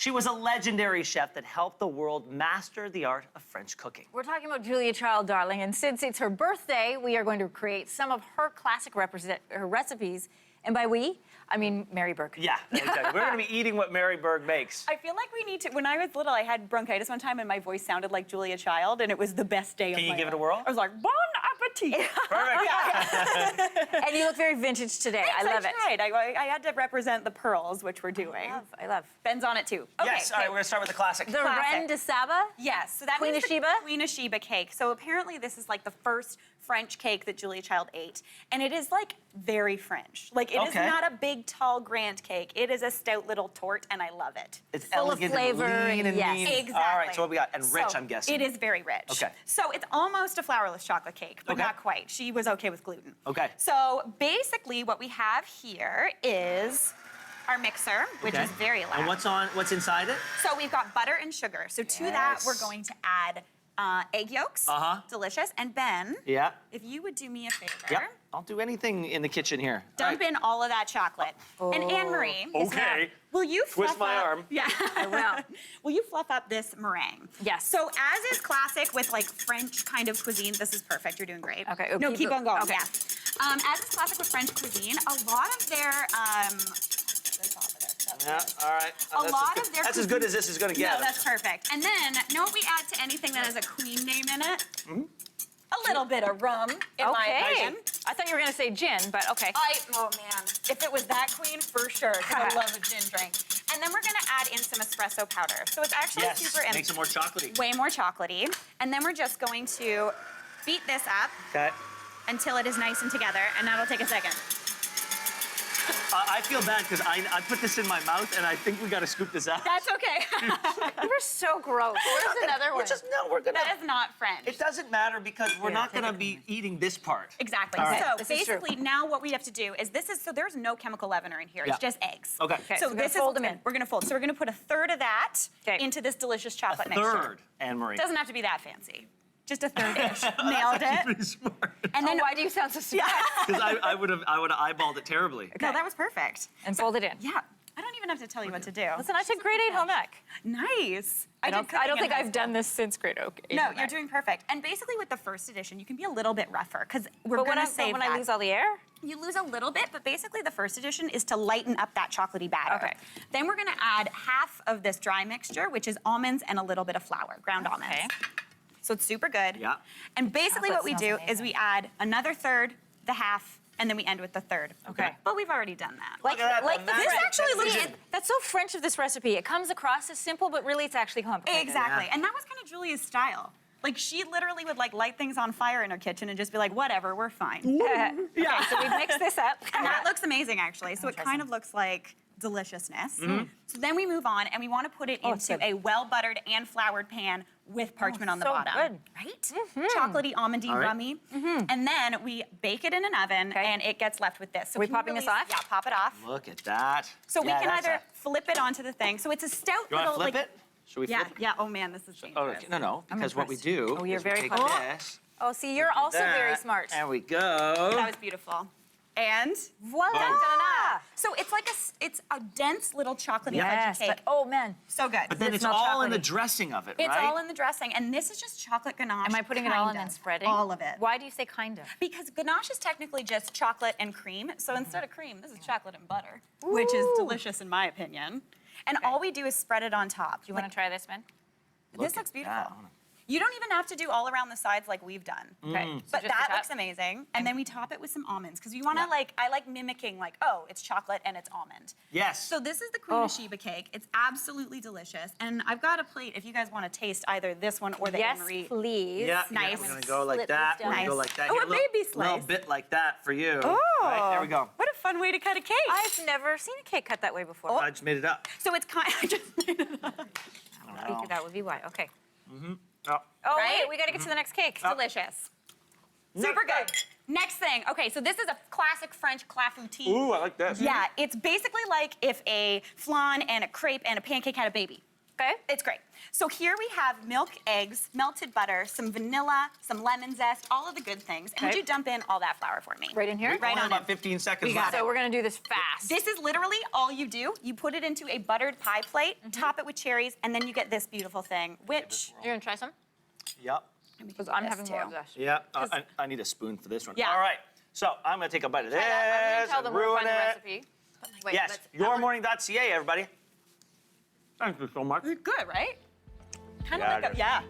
She was a legendary chef that helped the world master the art of French cooking. We're talking about Julia Child, darling, and since it's her birthday, we are going to create some of her classic her recipes. And by we, I mean Mary Berg. Yeah, exactly. We're going to be eating what Mary Berg makes. I feel like we need to. When I was little, I had bronchitis one time, and my voice sounded like Julia Child, and it was the best day of my life. Can you give it a whirl? I was like, bon appetit. Perfect. And you look very vintage today. I love it. I tried. I had to represent the pearls, which we're doing. I love. Ben's on it too. Okay, Yes, all right, we're going to start with the classic. The Reine de Saba? Yes, so that Queen means of the Sheba? Queen of Sheba cake. So apparently this is like the first French cake that Julia Child ate. And it is like very French. Like it is not a big, tall, grand cake. It is a stout little torte, and I love it. It's full of elegant flavor, and lean and yes. mean. Exactly. All right, so what we got? And rich, So, I'm guessing. It is very rich. Okay. So it's almost a flourless chocolate cake, but Okay. not quite. She was okay with gluten. Okay. So basically what we have here is our mixer, which is very loud. And what's inside it? So we've got butter and sugar. So to that, we're going to add egg yolks. Delicious. And Ben, Yeah. if you would do me a favor. Yep. I'll do anything in the kitchen here. Dump in all of that chocolate. And Anne-Marie, Okay. will you fluff Twist my up, arm. Yeah. I will. Will you fluff up this meringue? Yes. So as is classic with like French kind of cuisine, this is perfect. You're doing great. Okay. No, keep on going. Okay. Yeah. As is classic with French cuisine, a lot of their Yeah, all right. That's as good as this is going to get. No, that's perfect. And then, know what we add to anything that has a queen name in it? A little bit of rum, in my opinion. I thought you were going to say gin, but okay. Oh man, if it was that queen, for sure, 'cause I love a gin drink. And then we're gonna add in some espresso powder. So it's actually super makes it more chocolatey. way more chocolatey. And then we're just going to beat this up Okay. until it is nice and together, and that'll take a second. I feel bad because I put this in my mouth and I think we got to scoop this out. That's okay. You were so gross. Where's another one? We're gonna. That is not French. It doesn't matter because we're not gonna be eating this part. Exactly. All right. So This is true. basically, now what we have to do is so there's no chemical leavener in here. It's just eggs. Okay. So we're this gonna fold them in. We're gonna fold. So we're gonna put a third of that into this delicious chocolate mixture. Third, Anne-Marie. Doesn't have to be that fancy. Just a third-ish. Nailed it. Pretty smart. And then why do you sound so surprised? Because I would have eyeballed it terribly. No, that was perfect. And fold it in. Yeah. I don't even have to tell you what to do. Listen, I took grade 8 home ec. Nice. I don't think I've done this since grade 8. No, you're doing perfect. And basically with the first edition, you can be a little bit rougher because we're But going when to save when that. I lose all the air? You lose a little bit, but basically the first edition is to lighten up that chocolatey batter. Okay. Then we're going to add half of this dry mixture, which is almonds and a little bit of flour, ground almonds. Okay. So it's super good. Yeah. And basically Chocolate what we do smells is we add another third, the half, and then we end with the third. Okay. But we've already done that. Look at that, Like the the magic. French. actually looks See, that's so French of this recipe. It comes across as simple, but really it's actually complicated. Exactly. Yeah. And that was kind of Julia's style. Like she literally would like light things on fire in her kitchen and just be like, whatever, we're fine. Okay, so we mix this up. And that looks amazing actually. So it kind of looks like deliciousness. So then we move on and we want to put it it's into good. a well-buttered and floured pan with parchment on the so bottom. good. Right? Chocolatey, almondy, All right. rummy. And then we bake it in an oven and it gets left with this. So Are we can you popping this release- off? Yeah, pop it off. Look at that. So we Yeah, can that's either flip it onto the thing. So it's a stout You want little to flip like, it? Should we Yeah, flip it? yeah. Oh man, this is Oh, dangerous. no. Because what we do Oh, you're is we very take clever. this. Oh, see, you're also very that, smart. There we go. That was beautiful. And Voila! da-da-da. So it's like it's a dense little chocolatey Yes, fudgy cake. but oh man. So good. But then it's smells all in the chocolatey. dressing of it, It's right? all in the dressing, and this is just chocolate ganache. Am I putting it all in kind and of. spreading? All of it. Why do you say kind of? Because ganache is technically just chocolate and cream. So instead of cream, this is chocolate and butter, which is delicious in my opinion. And all we do is spread it on top. Do you want to try this, man? This Look looks at beautiful. that. You don't even have to do all around the sides like we've done. Okay. But just the that top? looks amazing. And then we top it with some almonds because we want to I like mimicking like, oh, it's chocolate and it's almond. Yes. So this is the Queen of Sheba cake. It's absolutely delicious. And I've got a plate if you guys want to taste either this one or the Yes, Anne-Marie. please. Yeah, Nice. We're gonna go like Split that. this We're down. gonna go Nice. like that. Oh, Here, a baby little slice. bit like that for you. Oh, Right, there we go. What a fun way to cut a cake. I've never seen a cake cut that way before. I just made it up. So it's kind I just made it up. Figure that would be why. Okay. Oh. Oh, Right? wait, we got to get to the next cake. Delicious. Super good. Next thing. Okay, so this is a classic French clafoutis. Ooh, I like this. Yeah, it's basically like if a flan and a crepe and a pancake had a baby. Okay. It's great. So here we have milk, eggs, melted butter, some vanilla, some lemon zest, all of the good things. And would Okay. you dump in all that flour for me? Right in here? We've Right only on about it. 15 seconds We got left. it. So we're gonna do this fast. This is literally all you do. You put it into a buttered pie plate, top it with cherries, and then you get this beautiful thing, which... You're gonna try some? Yep. Because I'm having more of too. this. Yeah, I need a spoon for this one. Yeah. All right, so I'm gonna take a bite of this I'm gonna tell and them where to ruin find the it. recipe. Wait, Yes, let's- yourmorning.ca, everybody. Thank you so much. Good, right? Kind Yeah, of like it is. yeah.